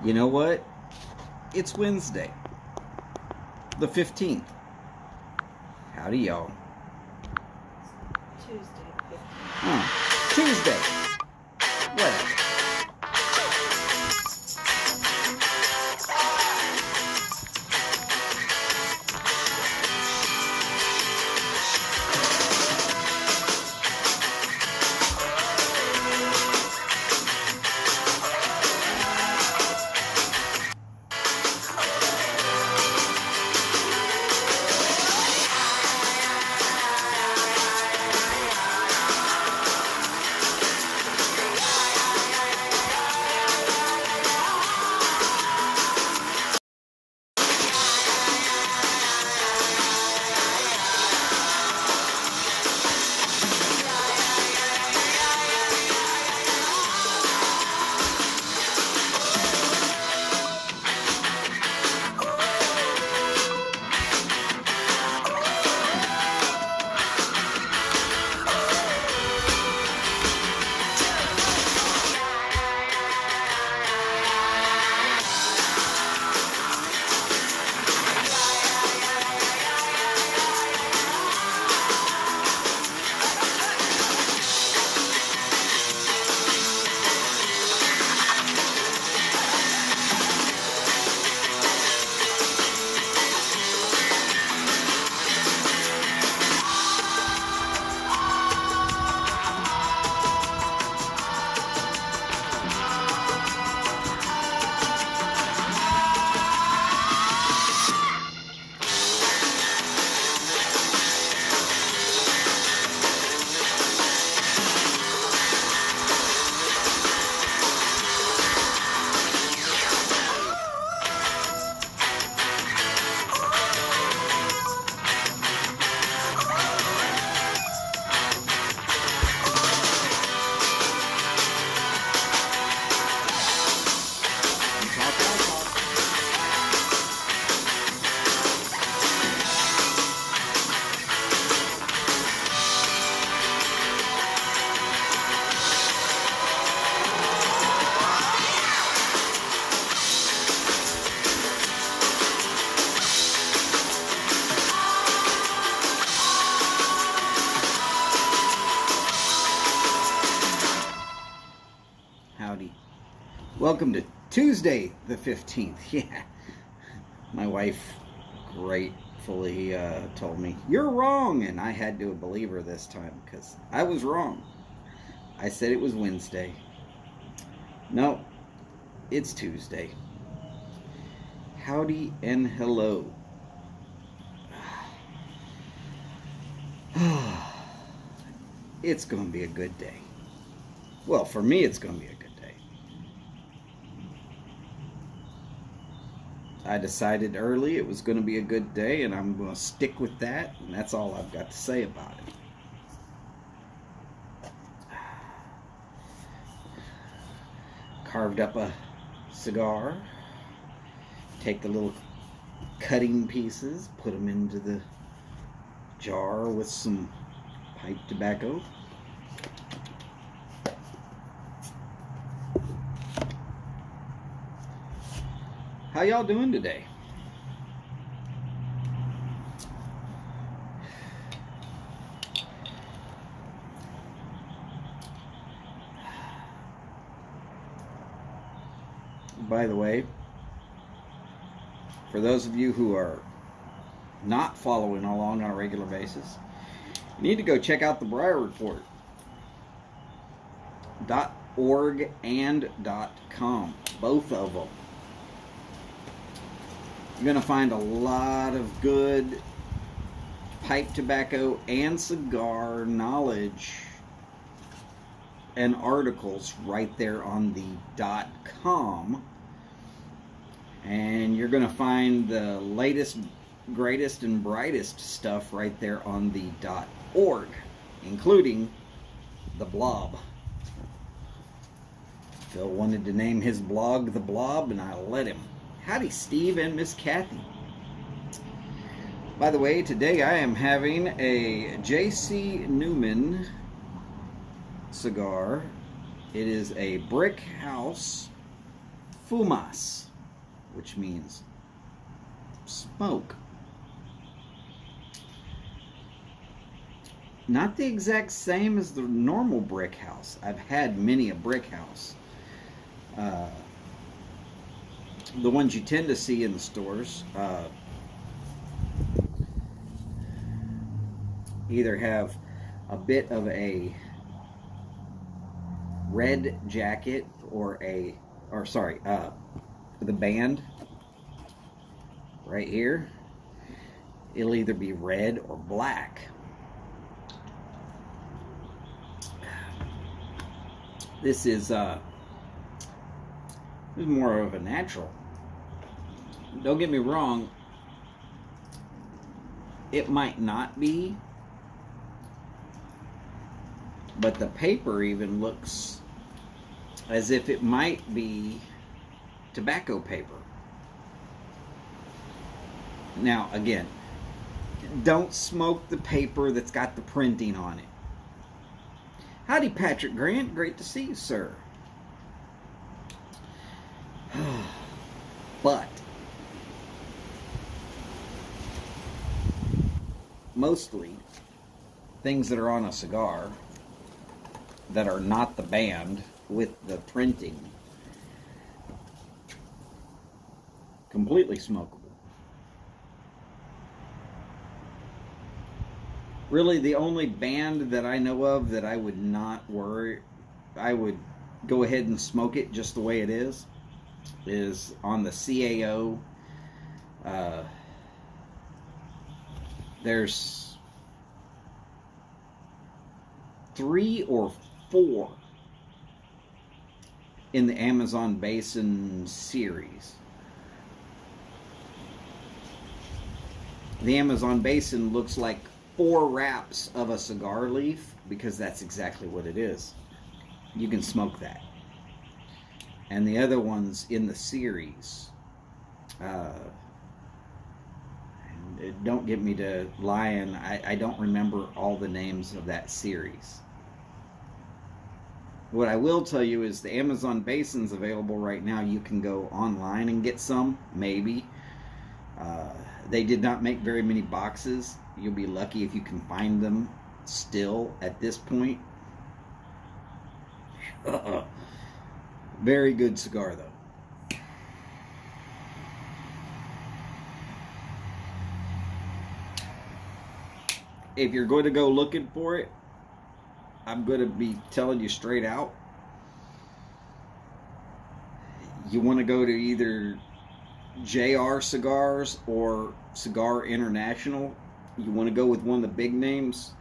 You know what? It's Wednesday, the 15th. Howdy, y'all. Tuesday. Tuesday. Whatever. Howdy. Welcome to Tuesday the 15th. Yeah. My wife gratefully told me, "You're wrong," and I had to believe her this time because I was wrong. I said it was Wednesday. No, it's Tuesday. Howdy and hello. It's going to be a good day. Well, for me, it's going to be a good day. I decided early it was going to be a good day, and I'm going to stick with that, and that's all I've got to say about it. Carved up a cigar. Take the little cutting pieces, put them into the jar with some pipe tobacco. How y'all doing today? By the way, for those of you who are not following along on a regular basis, you need to go check out the Briar Report. .org and .com, both of them. You're going to find a lot of good pipe tobacco and cigar knowledge and articles right there on the .com. And you're going to find the latest, greatest, and brightest stuff right there on the .org, including the Blob. Phil wanted to name his blog The Blob, and I let him. Howdy, Steve and Miss Kathy. By the way, today I am having a J.C. Newman cigar. It is a Brick House fumas, which means smoke. Not the exact same as the normal brick house. I've had many a brick house. The ones you tend to see in the stores either have a bit of a red jacket or the band right here. It'll either be red or black. This is more of a natural. Don't get me wrong, it might not be, but the paper even looks as if it might be tobacco paper. Now, again, don't smoke the paper that's got the printing on it. Howdy, Patrick Grant. Great to see you, sir. But mostly things that are on a cigar that are not the band with the printing, completely smokable. Really, the only band that I know of that I would not worry, I would go ahead and smoke it just the way it is on the CAO. There's 3 or 4 in the Amazon Basin series. The Amazon Basin looks like 4 wraps of a cigar leaf, because that's exactly what it is. You can smoke that. And the other ones in the series, don't get me to lying, I don't remember all the names of that series. What I will tell you is the Amazon Basin's available right now. You can go online and get some, maybe. They did not make very many boxes. You'll be lucky if you can find them still at this point. Very good cigar, though. If you're going to go looking for it, I'm going to be telling you straight out. You want to go to either JR Cigars or Cigar International. You want to go with one of the big names,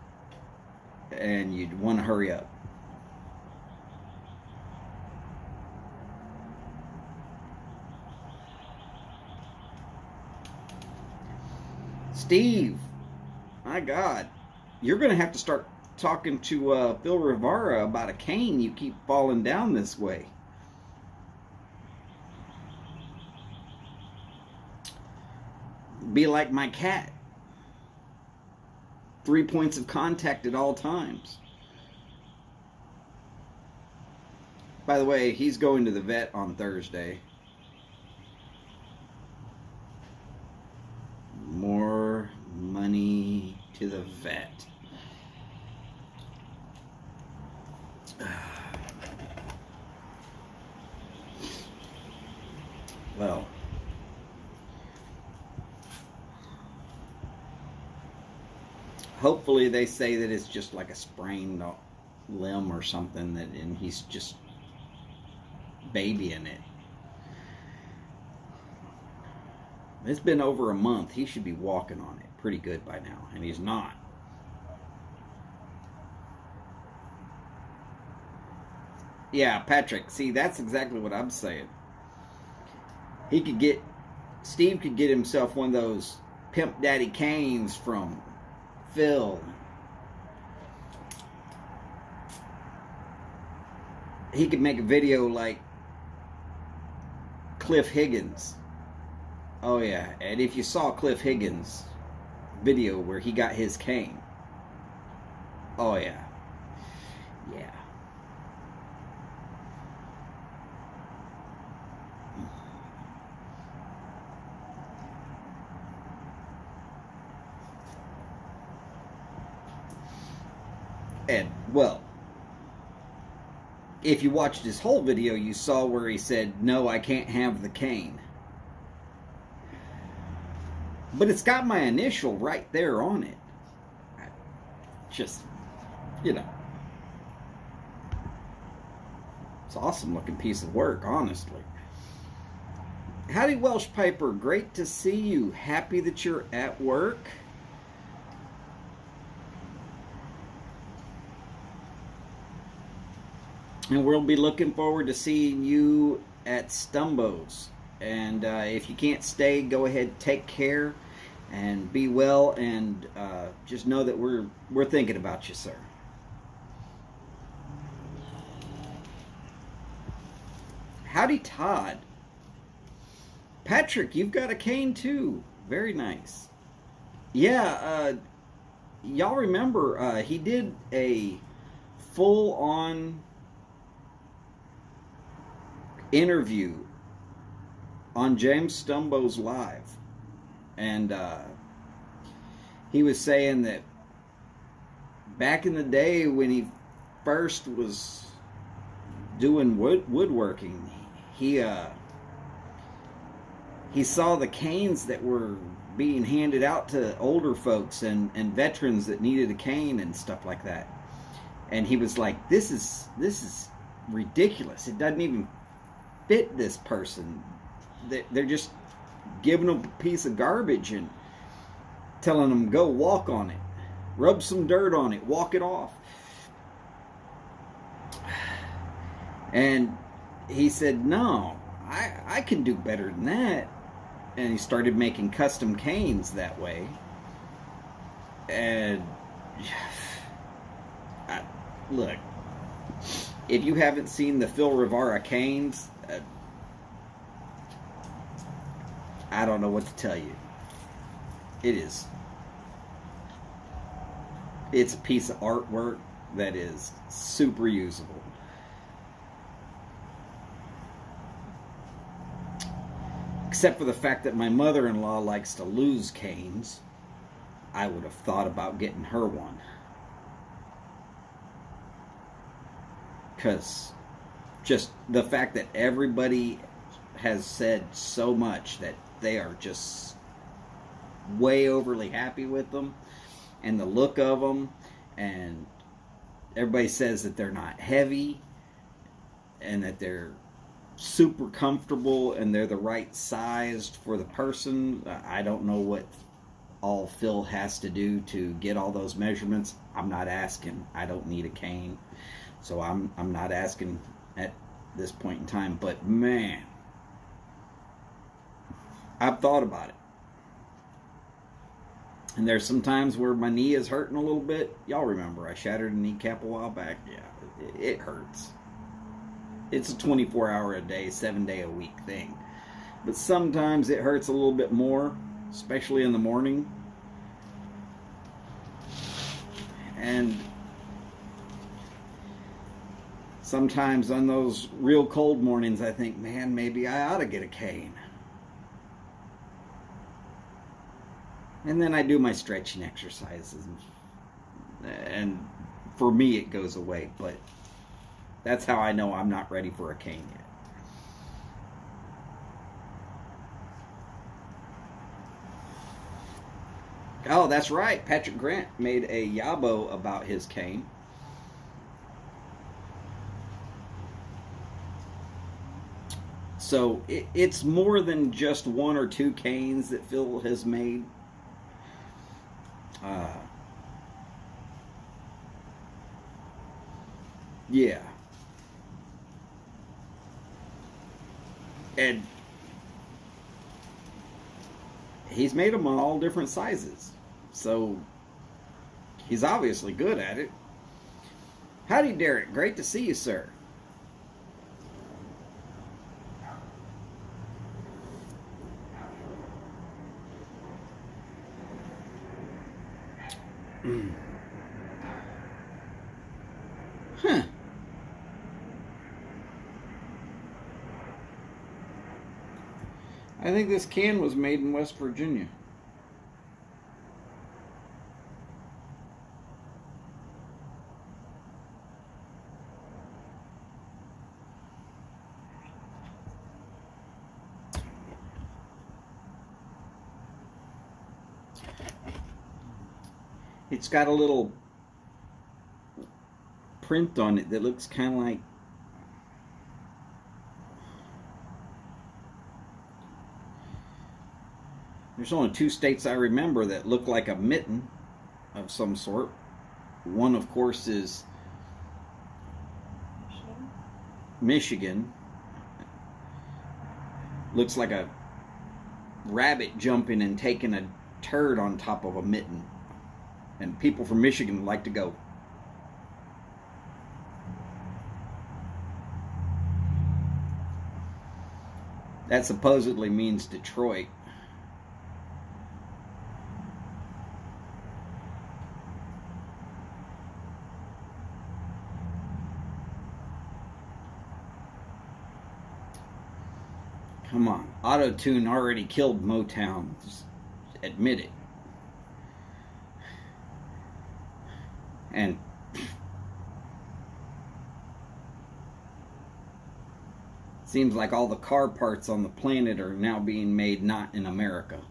and you'd want to hurry up. Steve, my God, you're going to have to start talking to Phil Rivera about a cane. You keep falling down this way. Be like my cat. 3 points of contact at all times. By the way, he's going to the vet on Thursday. More money to the vet. Well, hopefully they say that it's just like a sprained limb or something, and he's just babying it. It's been over a month. He should be walking on it pretty good by now, and he's not. Yeah, Patrick, see, that's exactly what I'm saying. Steve could get himself one of those Pimp Daddy canes from Phil. He could make a video like Cliff Higgins. Oh yeah, and if you saw Cliff Higgins' video where he got his cane, oh yeah, yeah. Well, if you watched his whole video, you saw where he said, no, I can't have the cane. But it's got my initial right there on it. Just, you know. It's an awesome looking piece of work, honestly. Howdy, Welsh Piper. Great to see you. Happy that you're at work. And we'll be looking forward to seeing you at Stumbo's. And if you can't stay, go ahead, take care, and be well. And just know that we're thinking about you, sir. Howdy, Todd. Patrick, you've got a cane too. Very nice. Yeah, y'all remember he did a full-on interview on James Stumbo's Live, and he was saying that back in the day when he first was doing woodworking, he saw the canes that were being handed out to older folks and veterans that needed a cane and stuff like that, and he was like, this is ridiculous. It doesn't even fit this person. They're just giving them a piece of garbage and telling them, go walk on it, rub some dirt on it, walk it off. And he said, no, I can do better than that. And he started making custom canes that way. And look, if you haven't seen the Phil Rivara canes, I don't know what to tell you. It's a piece of artwork that is super usable. Except for the fact that my mother-in-law likes to lose canes, I would have thought about getting her one. Because just the fact that everybody has said so much that they are just way overly happy with them, and the look of them, and everybody says that they're not heavy, and that they're super comfortable, and they're the right sized for the person. I don't know what all Phil has to do to get all those measurements. I'm not asking. I don't need a cane, so I'm not asking at this point in time. But man, I've thought about it. And there's some times where my knee is hurting a little bit. Y'all remember I shattered a kneecap a while back? Yeah, it hurts. It's a 24-hour-a-day, 7-day-a-week thing. But sometimes it hurts a little bit more, especially in the morning. And sometimes on those real cold mornings, I think, man, maybe I ought to get a cane. And then I do my stretching exercises. And for me, it goes away. But that's how I know I'm not ready for a cane yet. Oh, that's right. Patrick Grant made a yabo about his cane. So it's more than just one or two canes that Phil has made. Yeah. And he's made them on all different sizes. So he's obviously good at it. Howdy, Derek. Great to see you, sir. Huh. I think this can was made in West Virginia. It's got a little print on it that looks kind of like, there's only 2 states I remember that look like a mitten of some sort. One, of course, is Michigan. Looks like a rabbit jumping and taking a turd on top of a mitten. And people from Michigan like to go. That supposedly means Detroit. Come on. Auto-tune already killed Motown. Just admit it. And seems like all the car parts on the planet are now being made not in America.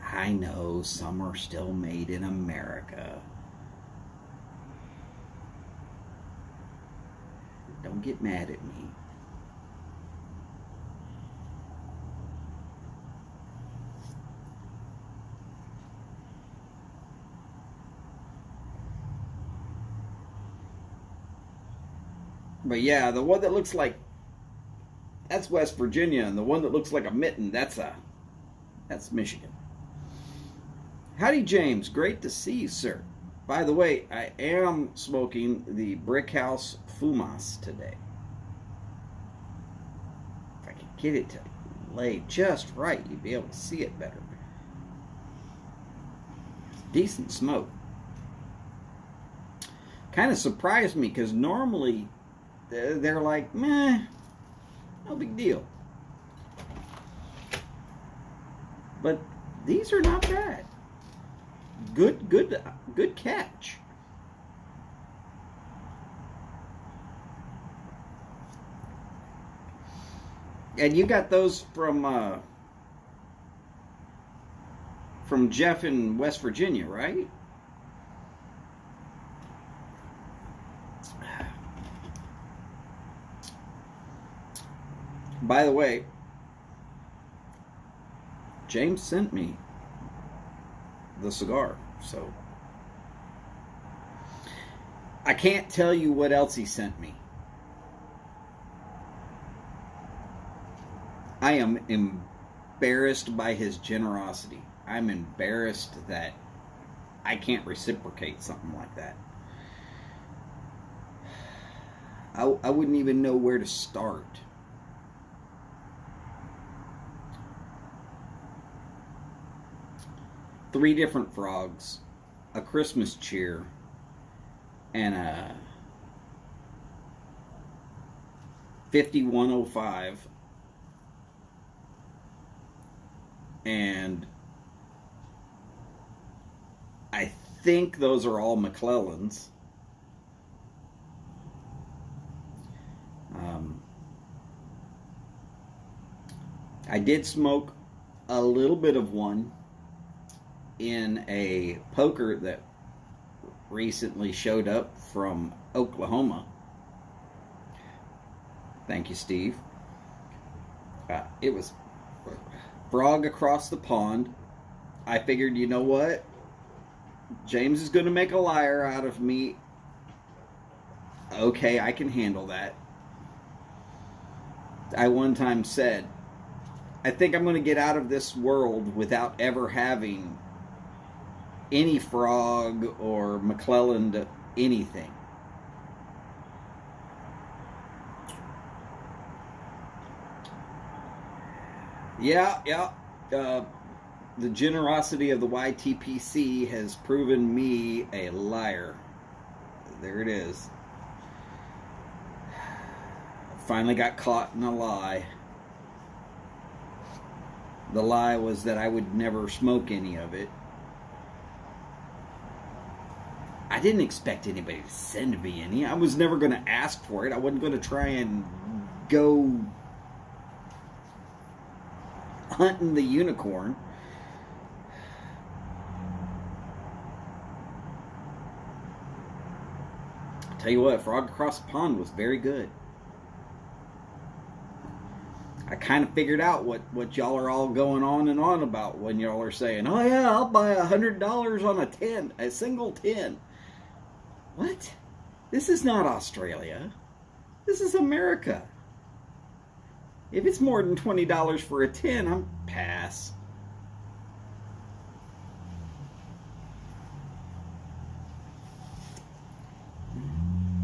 I know some are still made in America. Don't get mad at me. But yeah, the one that looks like, that's West Virginia, and the one that looks like a mitten, that's Michigan. Howdy, James. Great to see you, sir. By the way, I am smoking the Brickhouse Fumas today. If I could get it to lay just right, you'd be able to see it better. It's decent smoke. Kind of surprised me, because normally they're like, meh, no big deal. But these are not bad. Good catch. And you got those from Jeff in West Virginia, right? By the way, James sent me the cigar, so I can't tell you what else he sent me. I am embarrassed by his generosity. I'm embarrassed that I can't reciprocate something like that. I wouldn't even know where to start. Three different frogs, a Christmas cheer, and a 5105, and I think those are all McClellans. I did smoke a little bit of one in a poker that recently showed up from Oklahoma. Thank you, Steve. It was frog across the pond. I figured, you know what? James is going to make a liar out of me. Okay, I can handle that. I one time said, I think I'm going to get out of this world without ever having any frog or McClelland anything. Yeah. The generosity of the YTPC has proven me a liar. There it is. Finally got caught in a lie. The lie was that I would never smoke any of it. I didn't expect anybody to send me any. I was never going to ask for it. I wasn't going to try and go hunting the unicorn. Tell you what, Frog Across the Pond was very good. I kind of figured out what y'all are all going on and on about when y'all are saying, oh yeah, I'll buy $100 on a single tin. What? This is not Australia. This is America. If it's more than $20 for a tin, I'm pass.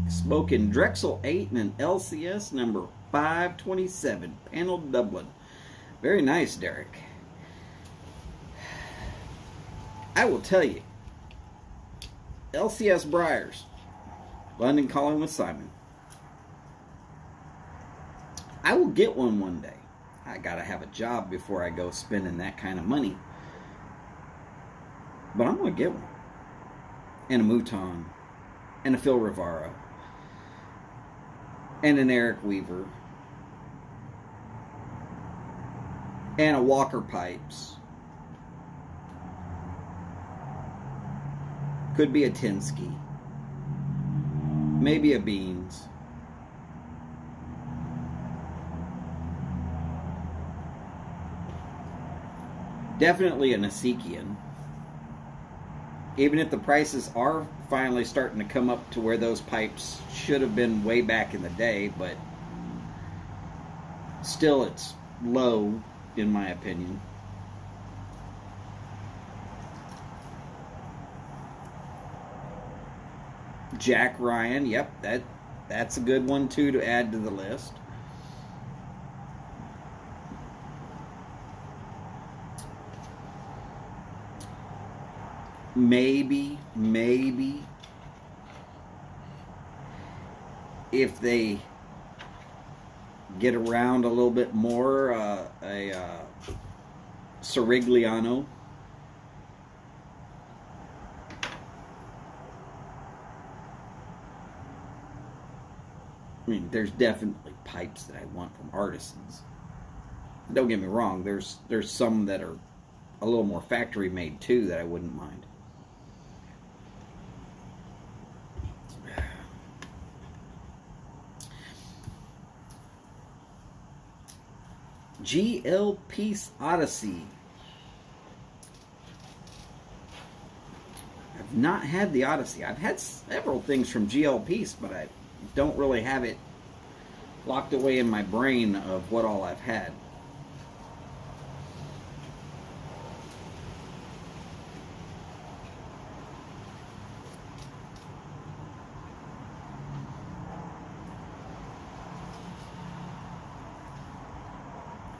Smoking Drexel 8 and an LCS number 527, paneled Dublin. Very nice, Derek. I will tell you, LCS Briars, London Calling with Simon. I will get one day. I gotta have a job before I go spending that kind of money. But I'm gonna get one. And a Mouton. And a Phil Rivara. And an Eric Weaver. And a Walker Pipes. Could be a Tinsky. Maybe a Beans. Definitely an Asikian. Even if the prices are finally starting to come up to where those pipes should have been way back in the day, but still it's low in my opinion. Jack Ryan, yep, that's a good one too to add to the list. Maybe if they get around a little bit more, a Sirigliano. I mean, there's definitely pipes that I want from artisans. Don't get me wrong, there's some that are a little more factory made too that I wouldn't mind. GL Peace Odyssey. I've not had the Odyssey. I've had several things from GL Peace, but I don't really have it locked away in my brain of what all I've had.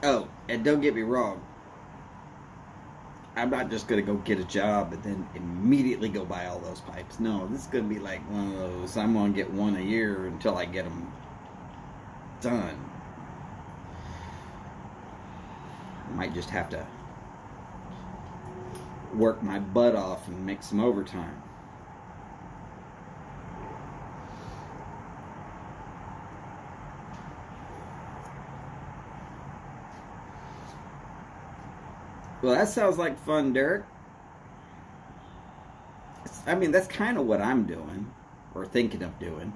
Oh, and don't get me wrong. I'm not just going to go get a job and then immediately go buy all those pipes. No, this is going to be like one of those, I'm going to get one a year until I get them done. I might just have to work my butt off and make some overtime. Well, that sounds like fun, Derek. I mean, that's kind of what I'm doing, or thinking of doing.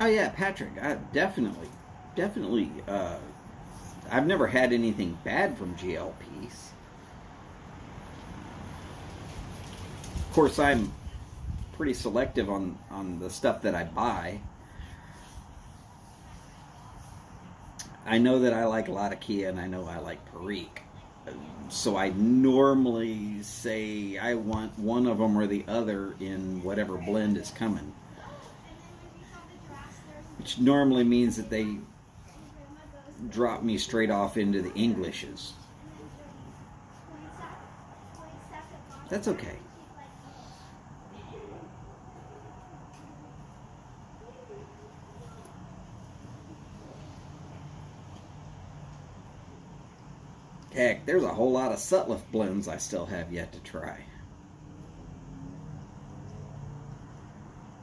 Oh yeah, Patrick, I definitely. I've never had anything bad from GLPs. Of course, I'm pretty selective on the stuff that I buy. I know that I like a lot of Kia, and I know I like Perique. So I normally say I want one of them or the other in whatever blend is coming. Which normally means that they drop me straight off into the Englishes. That's okay. Heck, there's a whole lot of Sutliff blends I still have yet to try.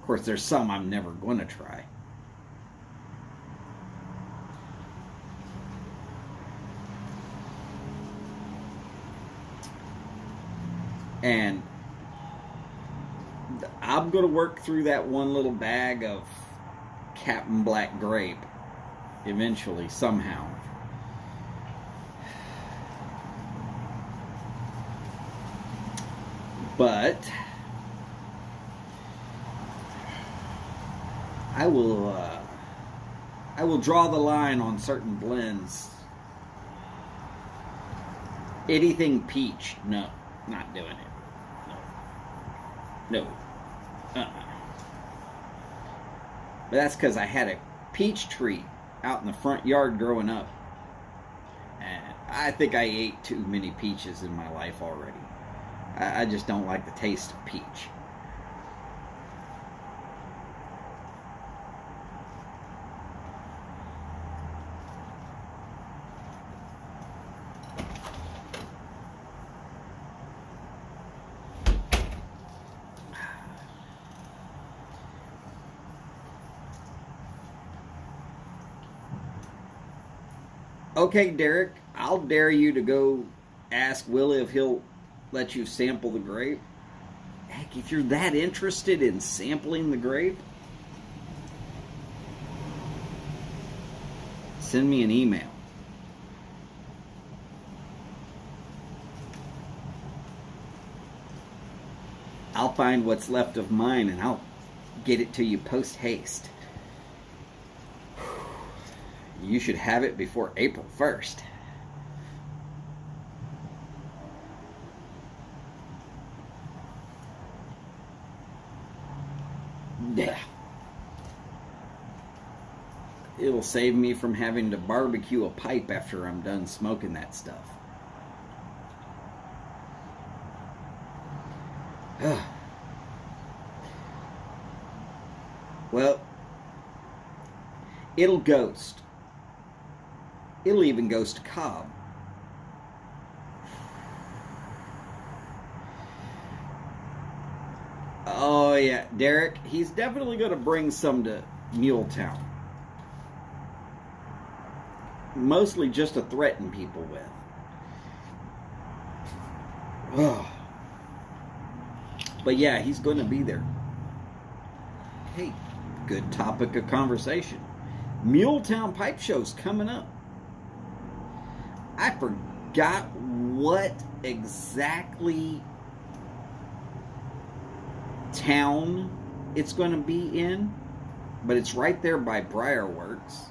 Of course, there's some I'm never going to try. And I'm going to work through that one little bag of Captain Black grape eventually, somehow. But I will draw the line on certain blends. Anything peach, no, not doing it. No. But that's because I had a peach tree out in the front yard growing up. And I think I ate too many peaches in my life already. I just don't like the taste of peach. Okay, Derek, I'll dare you to go ask Willie if he'll let you sample the grape. Heck, if you're that interested in sampling the grape, send me an email. I'll find what's left of mine and I'll get it to you post haste. You should have it before April 1st. Yeah. It'll save me from having to barbecue a pipe after I'm done smoking that stuff. Well, it'll ghost. It'll even ghost Cobb. Oh yeah, Derek, he's definitely going to bring some to Muletown. Mostly just to threaten people with. Oh. But yeah, he's going to be there. Hey, good topic of conversation. Muletown Pipe Show's coming up. I forgot what exactly town it's going to be in, but it's right there by Briarworks.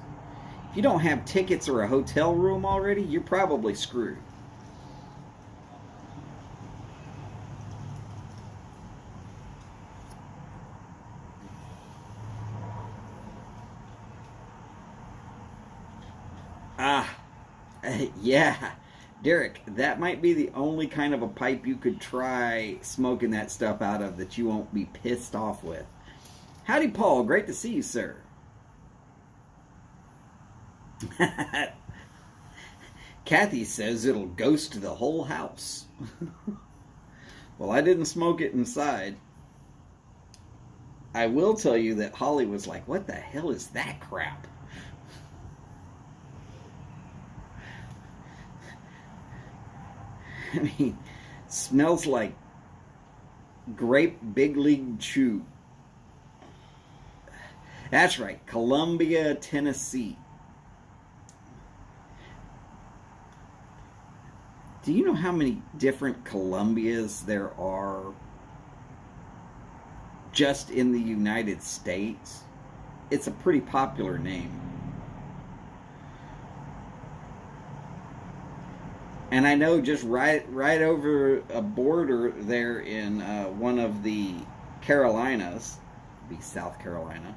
If you don't have tickets or a hotel room already, you're probably screwed. Yeah, Derek, that might be the only kind of a pipe you could try smoking that stuff out of that you won't be pissed off with. Howdy, Paul. Great to see you, sir. Kathy says it'll ghost the whole house. Well, I didn't smoke it inside. I will tell you that Holly was like, what the hell is that crap? I mean, smells like grape big league chew. That's right, Columbia, Tennessee. Do you know how many different Columbias there are just in the United States? It's a pretty popular name. And I know just right over a border there in one of the Carolinas, be South Carolina,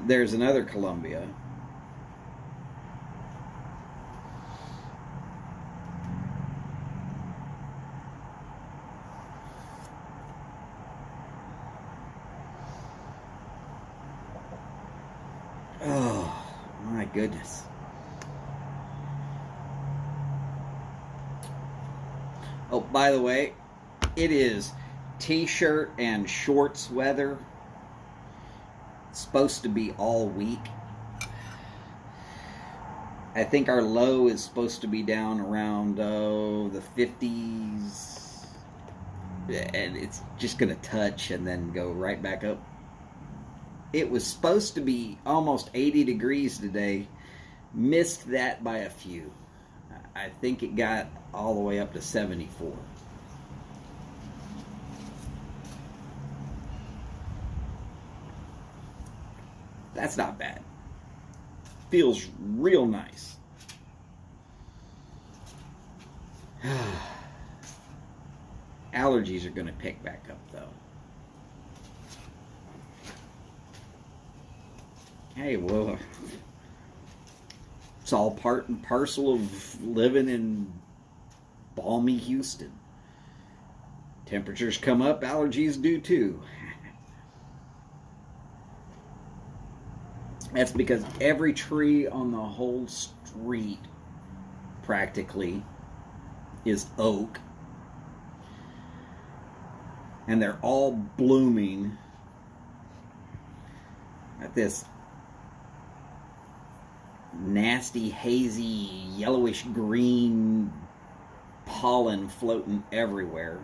there's another Columbia. Oh, my goodness. Oh, by the way, it is t-shirt and shorts weather. It's supposed to be all week. I think our low is supposed to be down around the 50s. and it's just going to touch and then go right back up. It was supposed to be almost 80 degrees today. Missed that by a few. I think it got all the way up to 74. That's not bad. Feels real nice. Allergies are going to pick back up, though. Hey, well, it's all part and parcel of living in balmy Houston. Temperatures come up, allergies do too. That's because every tree on the whole street practically is oak. And they're all blooming at this nasty, hazy, yellowish green pollen floating everywhere.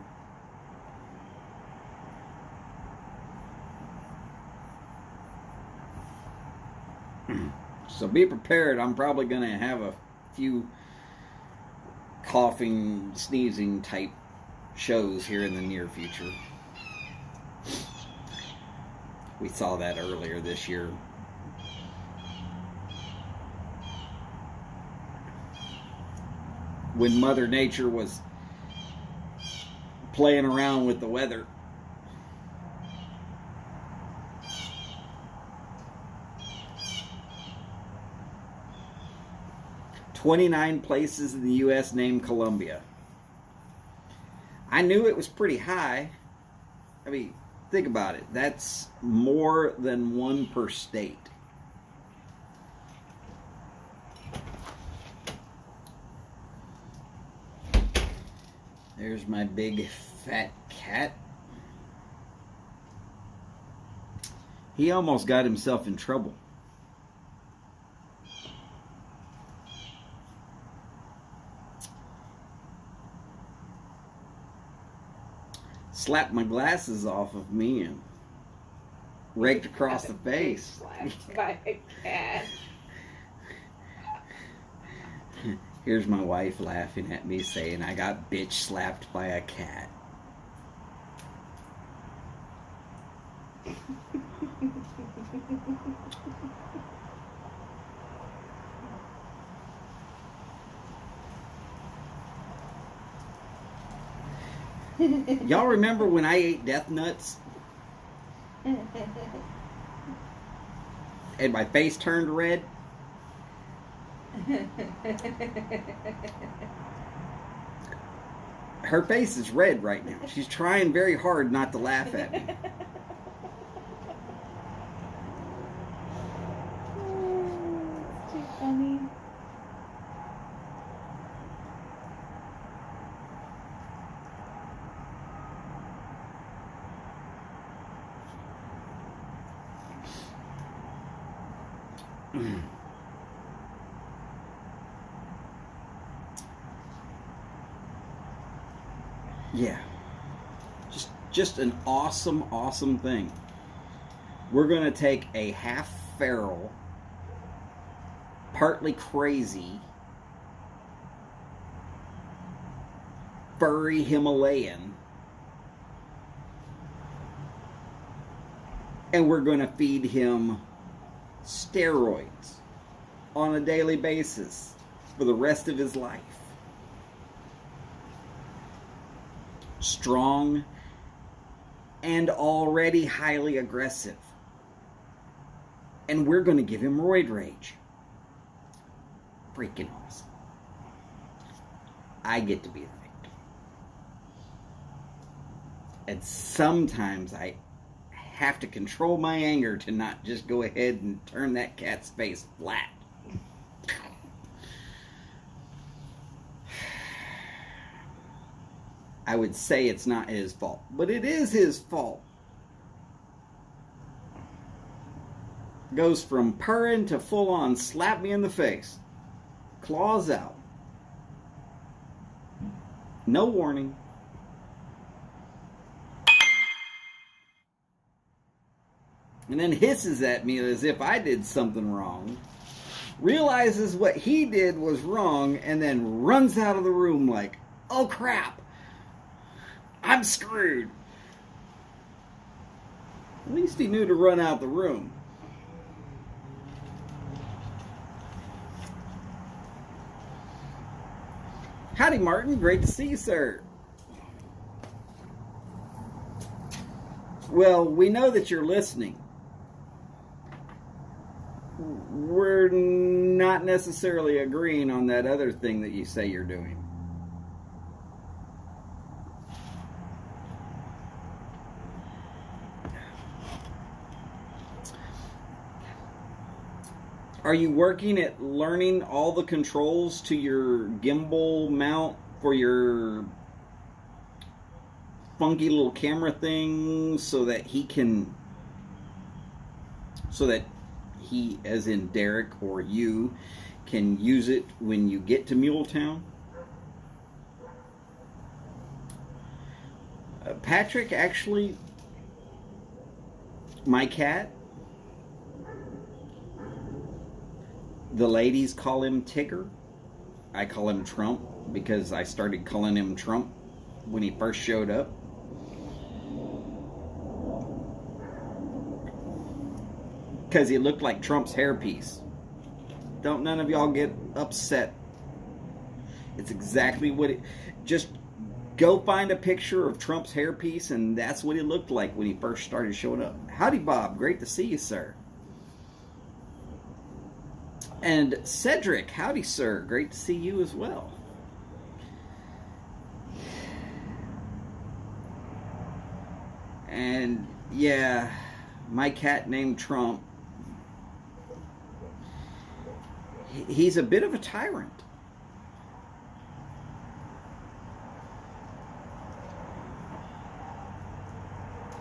So be prepared. I'm probably going to have a few coughing, sneezing type shows here in the near future. We saw that earlier this year. When Mother Nature was playing around with the weather. "29 places in the U.S. named Columbia." I knew it was pretty high. I mean, think about it. That's more than one per state. There's my big fat cat. He almost got himself in trouble. Slapped my glasses off of me and raked across the face. Slapped by a cat. Here's my wife laughing at me saying I got bitch slapped by a cat. Y'all remember when I ate death nuts? And my face turned red? Her face is red right now. She's trying very hard not to laugh at me. It's too funny. Yeah. Just an awesome thing. We're going to take a half feral, partly crazy, furry Himalayan, and we're going to feed him steroids on a daily basis for the rest of his life. Strong and already highly aggressive. And we're going to give him roid rage. Freaking awesome. I get to be the victim. And sometimes I have to control my anger to not just go ahead and turn that cat's face flat. I would say it's not his fault, but it is his fault. Goes from purring to full on slap me in the face. Claws out. No warning. and then hisses at me as if I did something wrong, realizes what he did was wrong, and then runs out of the room like, oh crap, I'm screwed. At least he knew to run out the room. Howdy, Martin. Great to see you, sir. Well, we know that you're listening. We're not necessarily agreeing on that other thing that you say you're doing. Are you working at learning all the controls to your gimbal mount for your funky little camera thing so that he, as in Derek or you, can use it when you get to Muletown? Patrick, actually, my cat, the ladies call him Tigger. I call him Trump because I started calling him Trump when he first showed up. Because he looked like Trump's hairpiece. Don't none of y'all get upset. It's exactly what it... Just go find a picture of Trump's hairpiece, and that's what he looked like when he first started showing up. Howdy, Bob. Great to see you, sir. And Cedric, howdy, sir. Great to see you as well. And yeah, my cat named Trump, he's a bit of a tyrant.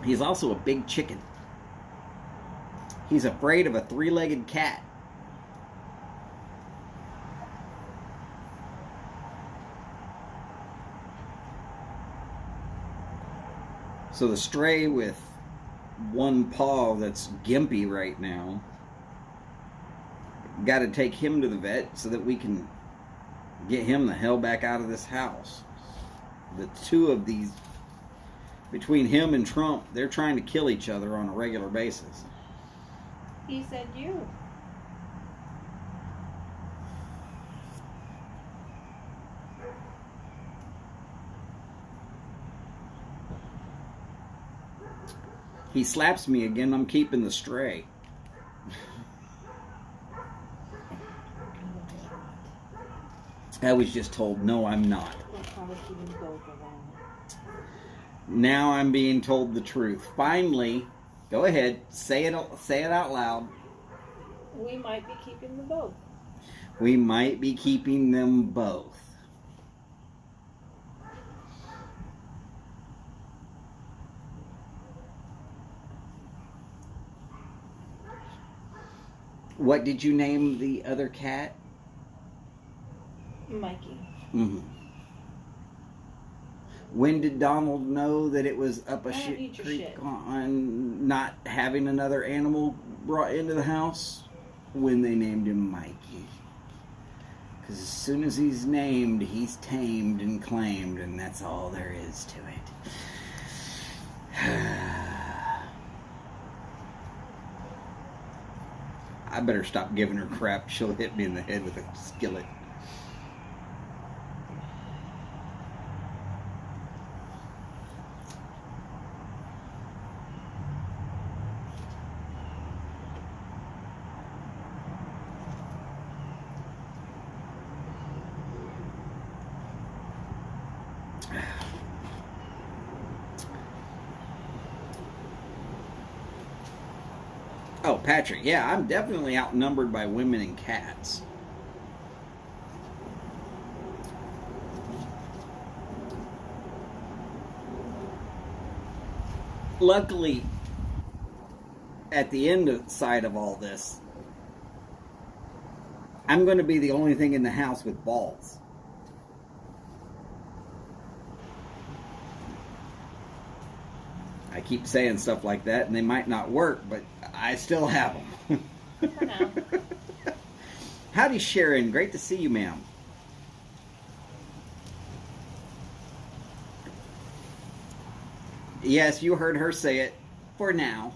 He's also a big chicken. He's afraid of a three-legged cat. So the stray with one paw that's gimpy right now, got to take him to the vet so that we can get him the hell back out of this house. The two of these, between him and Trump, they're trying to kill each other on a regular basis. He said you. He slaps me again, I'm keeping the stray. I was just told, no, I'm not. We're probably keeping both of them. Now I'm being told the truth. Finally, go ahead, say it out loud. We might be keeping them both. We might be keeping them both. What did you name the other cat? Mikey. Mm-hmm. When did Donald know that it was up a shit creek on not having another animal brought into the house? When they named him Mikey. Because as soon as he's named, he's tamed and claimed, and that's all there is to it. I better stop giving her crap. She'll hit me in the head with a skillet. Oh, Patrick, yeah, I'm definitely outnumbered by women and cats. Luckily, at the side of all this, I'm going to be the only thing in the house with balls. I keep saying stuff like that, and they might not work, but I still have them. For now. Howdy, Sharon. Great to see you, ma'am. Yes, you heard her say it. For now.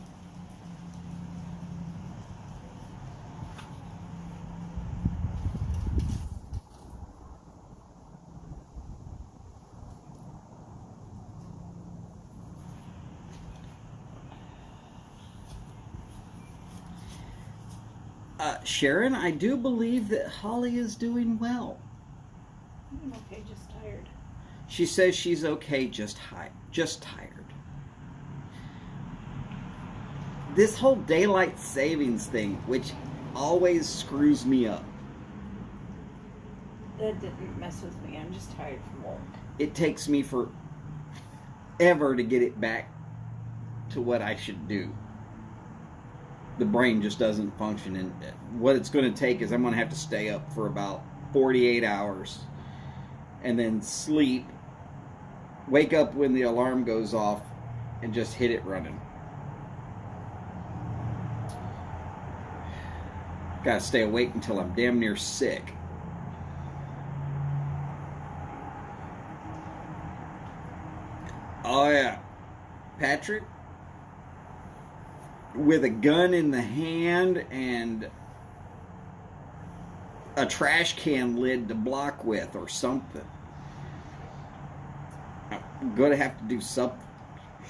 Sharon, I do believe that Holly is doing well. I'm okay, just tired. She says she's okay, just tired. This whole daylight savings thing, which always screws me up. That didn't mess with me. I'm just tired from work. It takes me forever to get it back to what I should do. The brain just doesn't function, and what it's going to take is I'm going to have to stay up for about 48 hours and then sleep, wake up when the alarm goes off, and just hit it running. Gotta stay awake until I'm damn near sick. Oh yeah, Patrick, with a gun in the hand and a trash can lid to block with or something. I'm going to have to do something.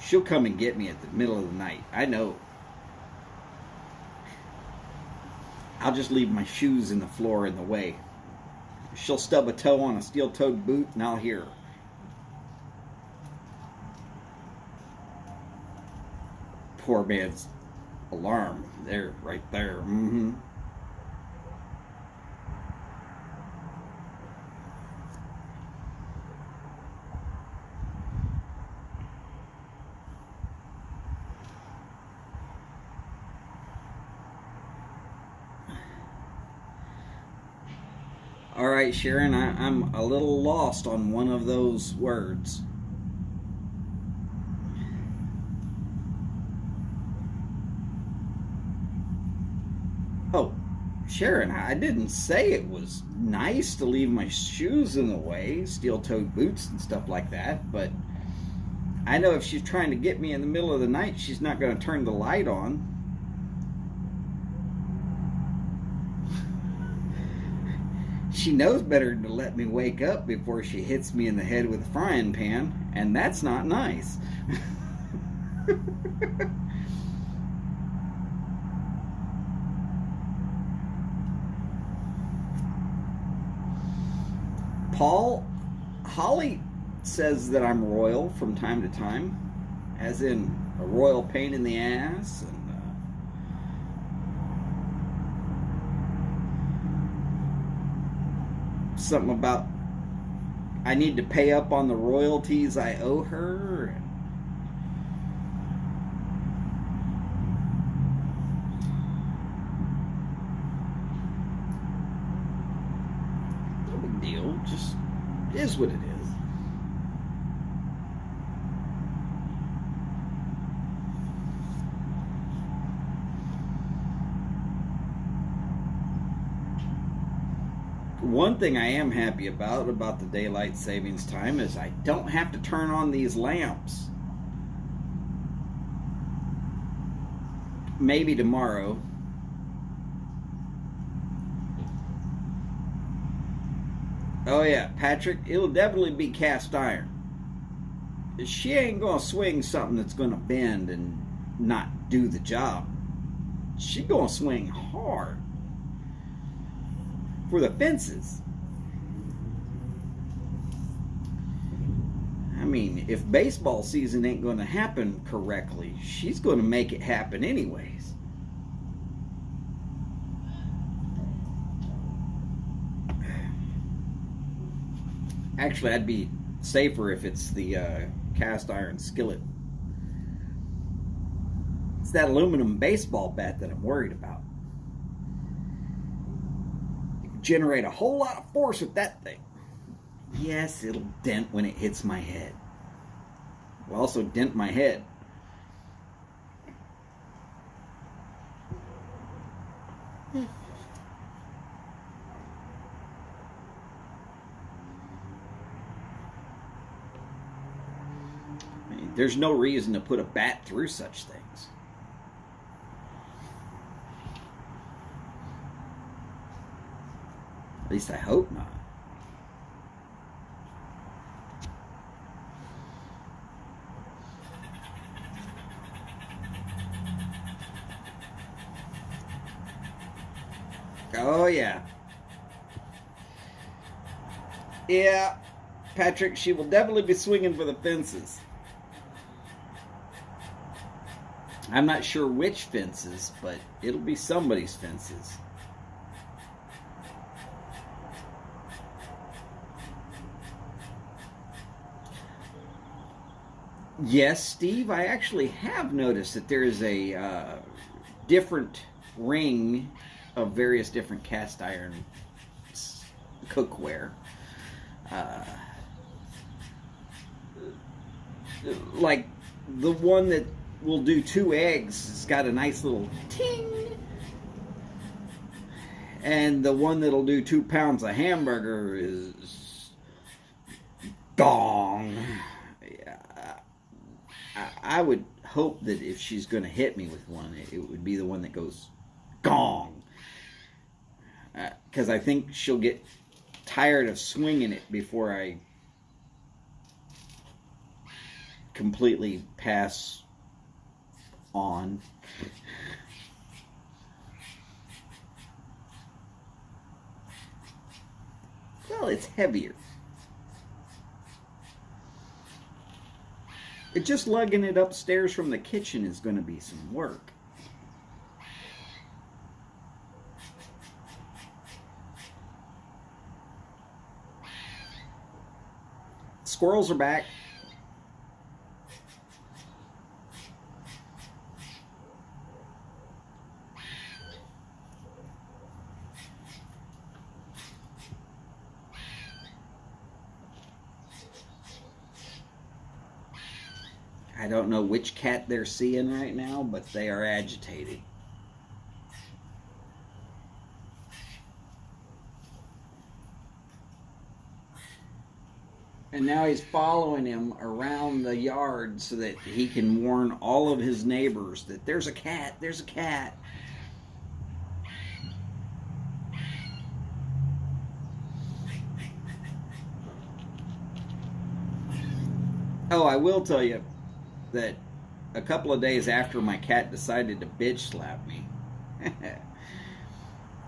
She'll come and get me at the middle of the night. I know. I'll just leave my shoes in the floor in the way. She'll stub a toe on a steel-toed boot and I'll hear her. Poor man's alarm. There, right there. Mm-hmm. All right, Sharon, I'm a little lost on one of those words. Oh, Sharon, I didn't say it was nice to leave my shoes in the way, steel-toed boots and stuff like that, but I know if she's trying to get me in the middle of the night, she's not going to turn the light on. She knows better to let me wake up before she hits me in the head with a frying pan, and that's not nice. Paul, Holly says that I'm royal from time to time, as in a royal pain in the ass, and something about I need to pay up on the royalties I owe her. No big deal, just is what it is. One thing I am happy about the daylight savings time is I don't have to turn on these lamps. Maybe tomorrow. Oh yeah, Patrick, it'll definitely be cast iron. She ain't gonna swing something that's gonna bend and not do the job. She's gonna swing hard. For the fences. I mean, if baseball season ain't going to happen correctly, she's going to make it happen anyways. Actually, I'd be safer if it's the cast iron skillet. It's that aluminum baseball bat that I'm worried about. Generate a whole lot of force with that thing. Yes, it'll dent when it hits my head. It'll also dent my head. There's no reason to put a bat through such things. At least I hope not. Oh, yeah. Yeah, Patrick, she will definitely be swinging for the fences. I'm not sure which fences, but it'll be somebody's fences. Yes, Steve, I actually have noticed that there is a different ring of various different cast iron cookware. Like the one that will do 2 eggs, it's got a nice little ting. And the one that'll do 2 pounds of hamburger is gong. I would hope that if she's going to hit me with one, it would be the one that goes gong. Because I think she'll get tired of swinging it before I completely pass on. Well, it's heavier. Just lugging it upstairs from the kitchen is going to be some work. Squirrels are back. I don't know which cat they're seeing right now, but they are agitated. And now he's following him around the yard so that he can warn all of his neighbors that there's a cat, there's a cat. Oh, I will tell you that a couple of days after my cat decided to bitch slap me,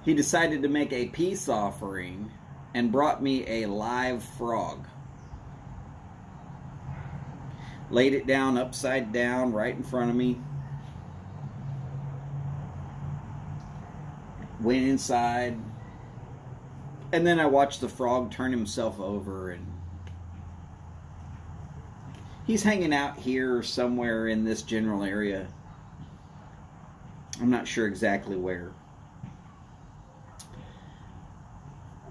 he decided to make a peace offering and brought me a live frog. Laid it down upside down right in front of me. Went inside. And then I watched the frog turn himself over, and he's hanging out here somewhere in this general area. I'm not sure exactly where.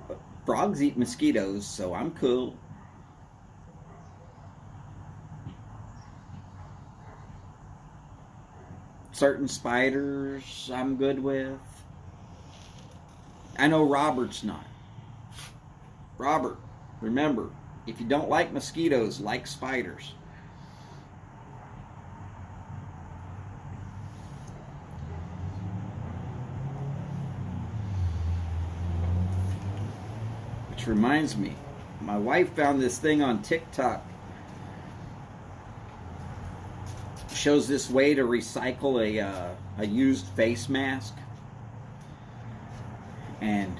But frogs eat mosquitoes, so I'm cool. Certain spiders I'm good with. I know Robert's not. Robert, remember, if you don't like mosquitoes, like spiders. Which reminds me, my wife found this thing on TikTok. Shows this way to recycle a used face mask. And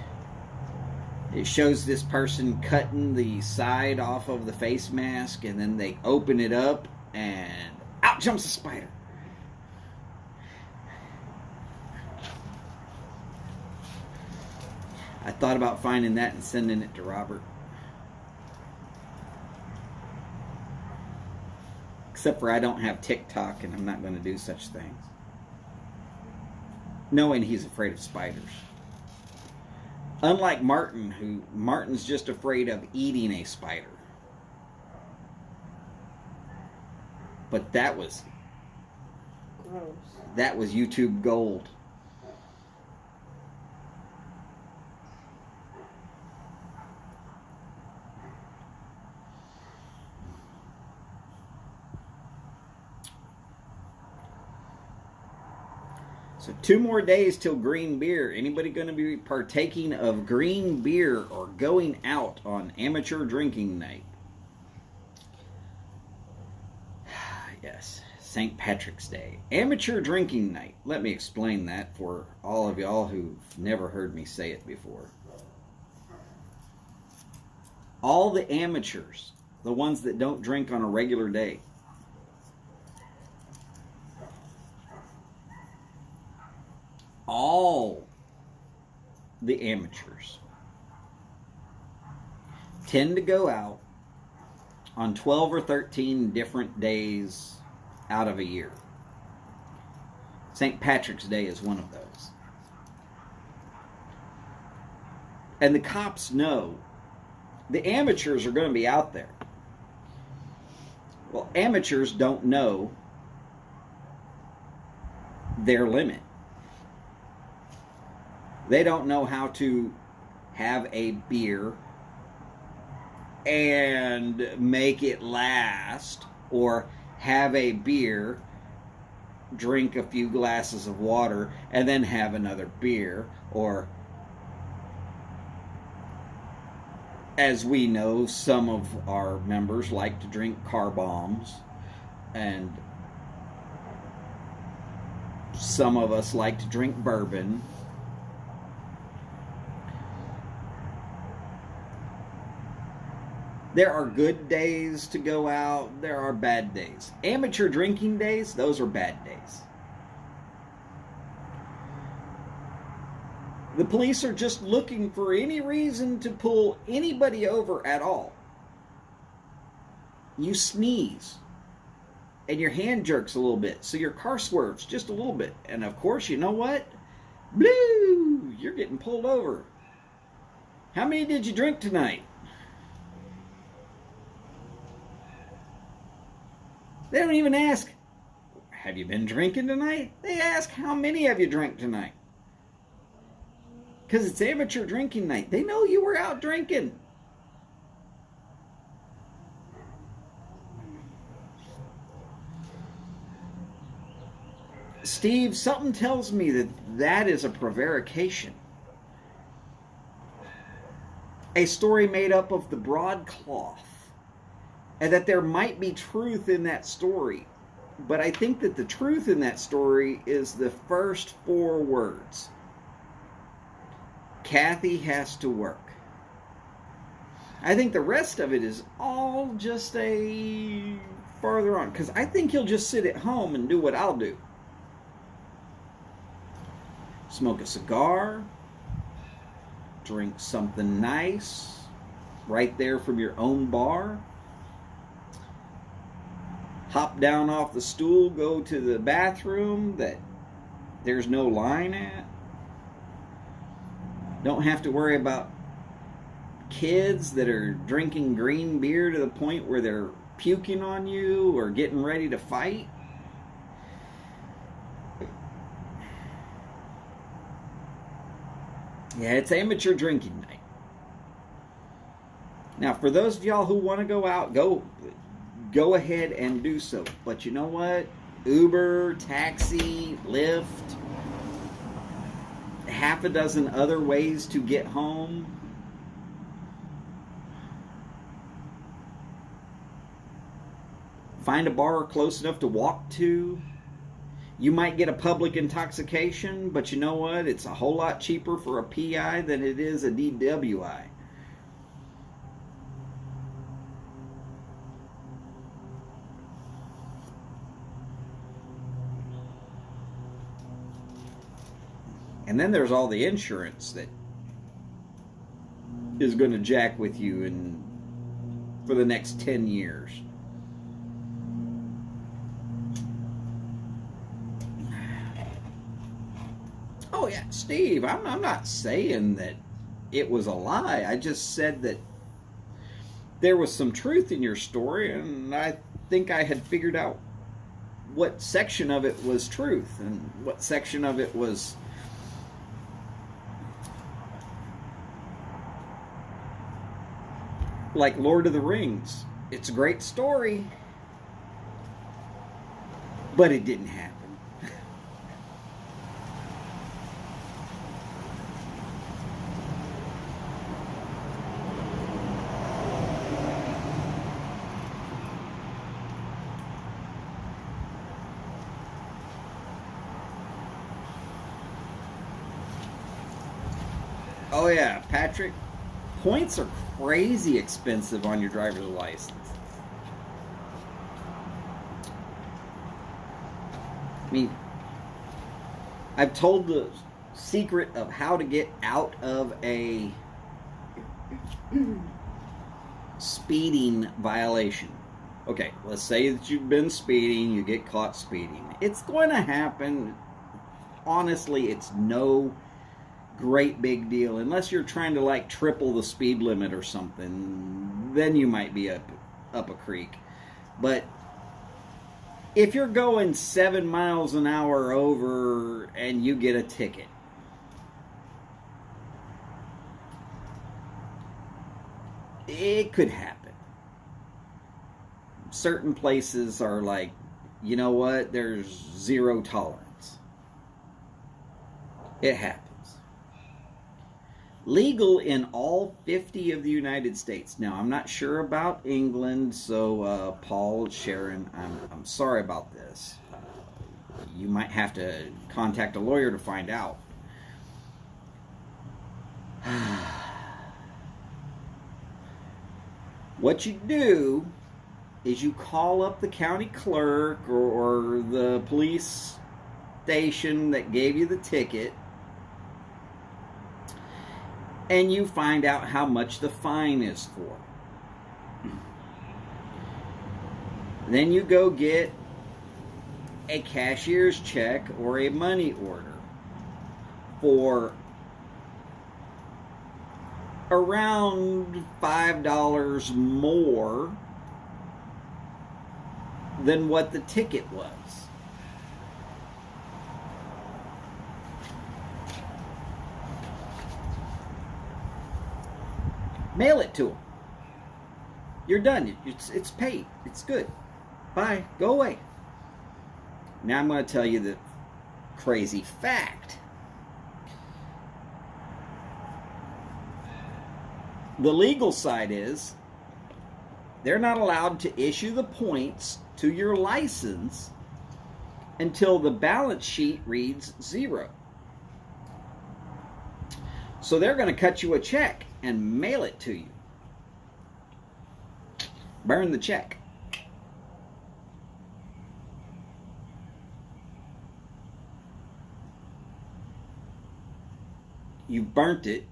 it shows this person cutting the side off of the face mask, and then they open it up and out jumps a spider. I thought about finding that and sending it to Robert. Except for I don't have TikTok and I'm not going to do such things. Knowing he's afraid of spiders. Unlike Martin's just afraid of eating a spider. But that was Gross. That was YouTube gold. So 2 more days till green beer. Anybody going to be partaking of green beer or going out on amateur drinking night? Yes, St. Patrick's Day. Amateur drinking night. Let me explain that for all of y'all who've never heard me say it before. All the amateurs, the ones that don't drink on a regular day, all the amateurs tend to go out on 12 or 13 different days out of a year. St. Patrick's Day is one of those. And the cops know the amateurs are going to be out there. Well, amateurs don't know their limit. They don't know how to have a beer and make it last, or have a beer, drink a few glasses of water, and then have another beer. Or, as we know, some of our members like to drink car bombs, and some of us like to drink bourbon. There are good days to go out. There are bad days. Amateur drinking days, those are bad days. The police are just looking for any reason to pull anybody over at all. You sneeze, and your hand jerks a little bit, so your car swerves just a little bit. And of course, you know what? Blue! You're getting pulled over. How many did you drink tonight? They don't even ask, have you been drinking tonight? They ask, how many have you drank tonight? Because it's amateur drinking night. They know you were out drinking. Steve, something tells me that that is a prevarication. A story made up of the broadcloth. And that there might be truth in that story. But I think that the truth in that story is the first 4 words. Kathy has to work. I think the rest of it is all just a farther on. Because I think he'll just sit at home and do what I'll do. Smoke a cigar. Drink something nice. Right there from your own bar. Hop down off the stool, go to the bathroom that there's no line at. Don't have to worry about kids that are drinking green beer to the point where they're puking on you or getting ready to fight. Yeah, it's amateur drinking night. Now, for those of y'all who want to go out, go ahead and do so. But you know what? Uber, taxi, Lyft, half a dozen other ways to get home. Find a bar close enough to walk to. You might get a public intoxication, but you know what? It's a whole lot cheaper for a PI than it is a DWI. And then there's all the insurance that is going to jack with you for the next 10 years. Oh yeah, Steve, I'm not saying that it was a lie. I just said that there was some truth in your story, and I think I had figured out what section of it was truth and what section of it was like Lord of the Rings. It's a great story, but it didn't happen. Oh yeah, Patrick. Points are crazy expensive on your driver's license. I mean, I've told the secret of how to get out of a speeding violation. Okay, let's say that you've been speeding, you get caught speeding. It's going to happen. Honestly, it's no great big deal unless you're trying to like triple the speed limit or something. Then you might be up a creek. But if you're going 7 miles an hour over and you get a ticket, it could happen. Certain places are like, you know what, there's zero tolerance. It happens. Legal in all 50 of the United States. Now, I'm not sure about England, so Paul, Sharon, I'm sorry about this. You might have to contact a lawyer to find out. What you do is you call up the county clerk or the police station that gave you the ticket, and you find out how much the fine is for. Then you go get a cashier's check or a money order for around $5 more than what the ticket was. Mail it to them. You're done. It's paid. It's good. Bye. Go away. Now I'm going to tell you the crazy fact. The legal side is they're not allowed to issue the points to your license until the balance sheet reads 0. So they're going to cut you a check and mail it to you. Burn the check. You burnt it.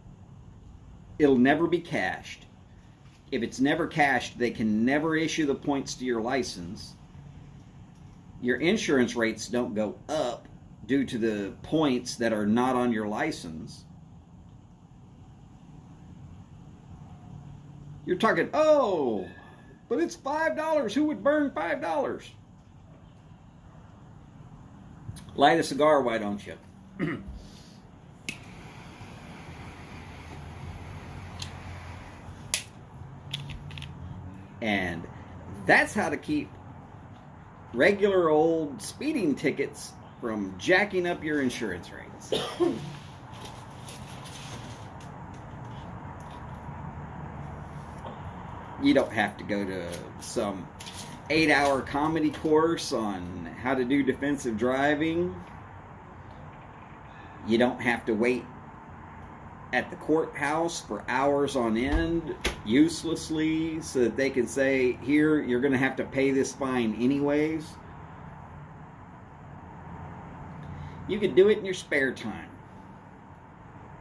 It'll never be cashed. If it's never cashed, they can never issue the points to your license. Your insurance rates don't go up due to the points that are not on your license. You're talking, oh, but it's $5. Who would burn $5? Light a cigar, why don't you? And that's how to keep regular old speeding tickets from jacking up your insurance rates. You don't have to go to some 8-hour comedy course on how to do defensive driving. You don't have to wait at the courthouse for hours on end uselessly so that they can say, here, you're going to have to pay this fine anyways. You could do it in your spare time.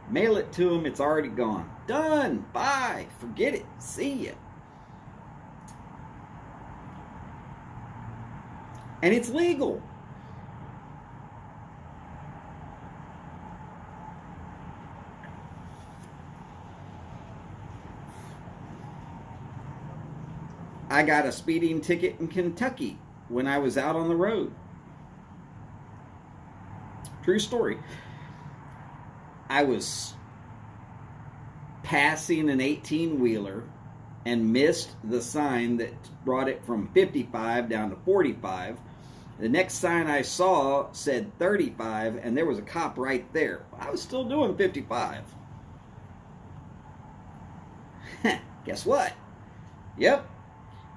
Mail it to them, it's already gone. Done. Bye. Forget it. See ya. And it's legal. I got a speeding ticket in Kentucky when I was out on the road. True story. I was passing an 18-wheeler and missed the sign that brought it from 55 down to 45. The next sign I saw said 35, and there was a cop right there. I was still doing 55. Guess what? Yep.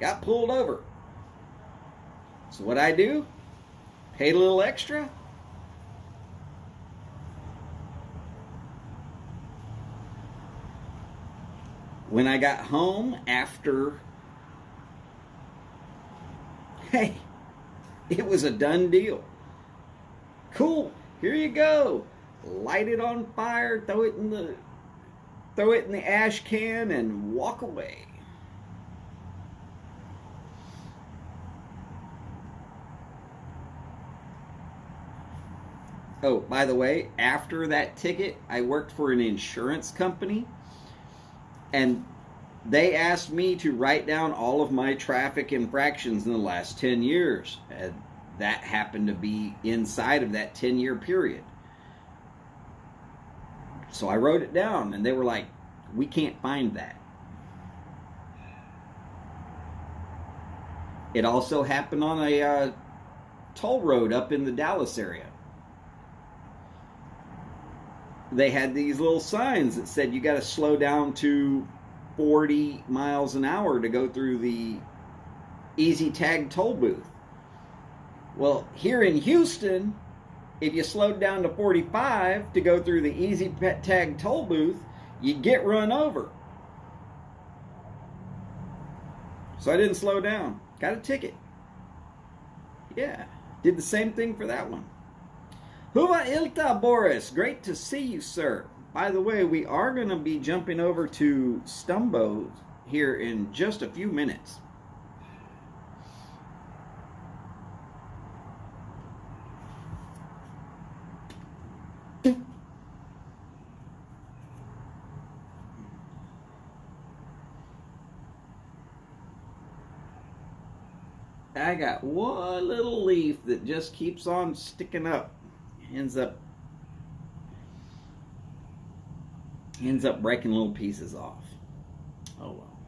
Got pulled over. So what I do? Paid a little extra. When I got home after, hey, it was a done deal. Cool, here you go. Light it on fire, throw it in the ash can, and walk away. Oh, by the way, after that ticket, I worked for an insurance company, and they asked me to write down all of my traffic infractions in the last 10 years. And that happened to be inside of that 10-year period. So I wrote it down, and they were like, we can't find that. It also happened on a toll road up in the Dallas area. They had these little signs that said you got to slow down to 40 miles an hour to go through the Easy Tag toll booth. Well, here in Houston, if you slowed down to 45 to go through the Easy Tag toll booth, you get run over. So I didn't slow down. Got a ticket. Yeah, did the same thing for that one. Huva Ilta, Boris. Great to see you, sir. By the way, we are going to be jumping over to Stumbo here in just a few minutes. I got one little leaf that just keeps on sticking up. Ends up breaking little pieces off. Oh well.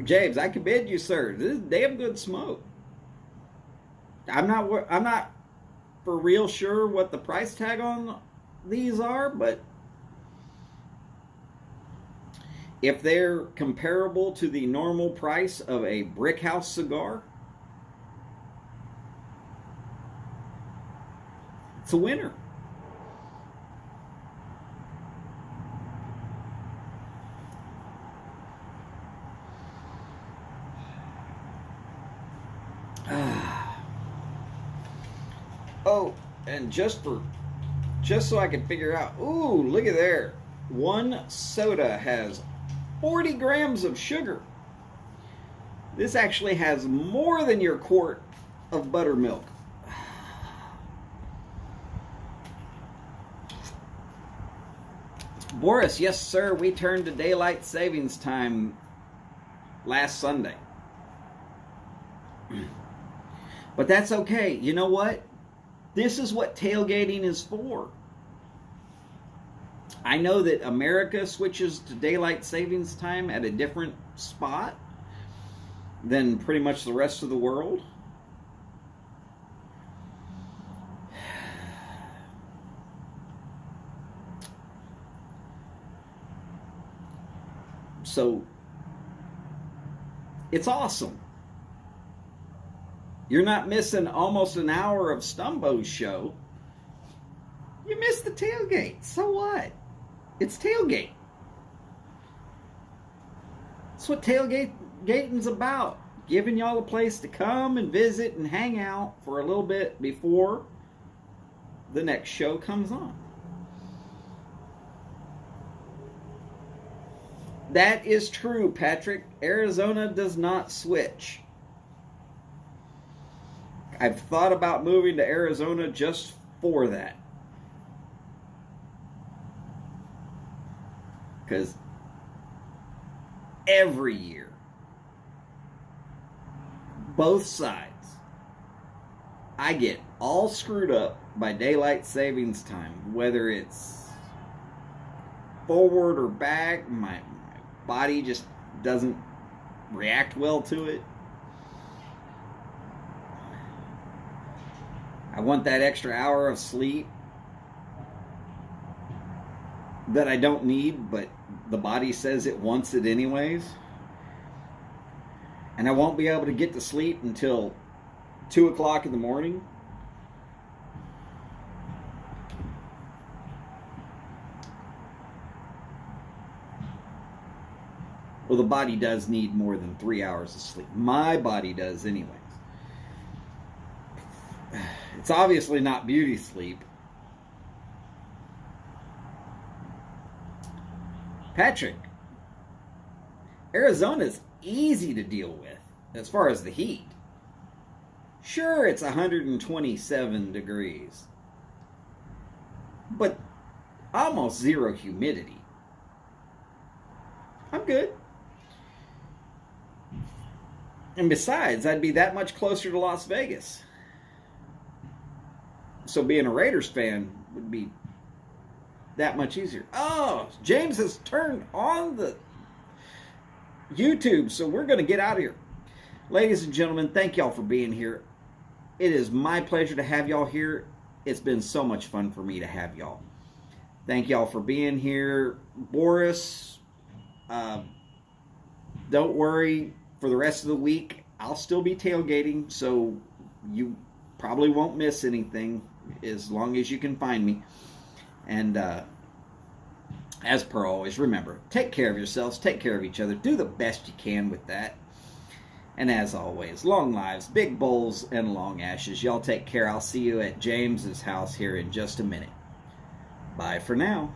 James, I commend you, sir. This is damn good smoke. I'm not for real sure what the price tag on these are, but if they're comparable to the normal price of a brick house cigar, it's a winner. Oh, and just so I can figure out, ooh, look at there. One soda has 40 grams of sugar. This actually has more than your quart of buttermilk. Boris, yes sir, we turned to daylight savings time last Sunday. But that's okay. You know what? This is what tailgating is for. I know that America switches to daylight savings time at a different spot than pretty much the rest of the world. So it's awesome. You're not missing almost an hour of Stumbo's show. You missed the tailgate. So what? It's tailgate. That's what tailgating's about. Giving y'all a place to come and visit and hang out for a little bit before the next show comes on. That is true, Patrick. Arizona does not switch. I've thought about moving to Arizona just for that. Because every year, both sides, I get all screwed up by daylight savings time. Whether it's forward or back, my body just doesn't react well to it. I want that extra hour of sleep that I don't need, but the body says it wants it anyways. And I won't be able to get to sleep until 2 o'clock in the morning. Well, the body does need more than 3 hours of sleep. My body does anyways. It's obviously not beauty sleep. Patrick, Arizona's easy to deal with as far as the heat. Sure, it's 127 degrees, but almost zero humidity. I'm good. And besides, I'd be that much closer to Las Vegas. So being a Raiders fan would be that much easier. Oh, James has turned on the YouTube, so we're going to get out of here. Ladies and gentlemen, thank y'all for being here. It is my pleasure to have y'all here. It's been so much fun for me to have y'all. Thank y'all for being here. Boris, don't worry. For the rest of the week, I'll still be tailgating, so you probably won't miss anything as long as you can find me. And as per always, remember, take care of yourselves, take care of each other, do the best you can with that. And as always, long lives, big bowls, and long ashes. Y'all take care. I'll see you at James's house here in just a minute. Bye for now.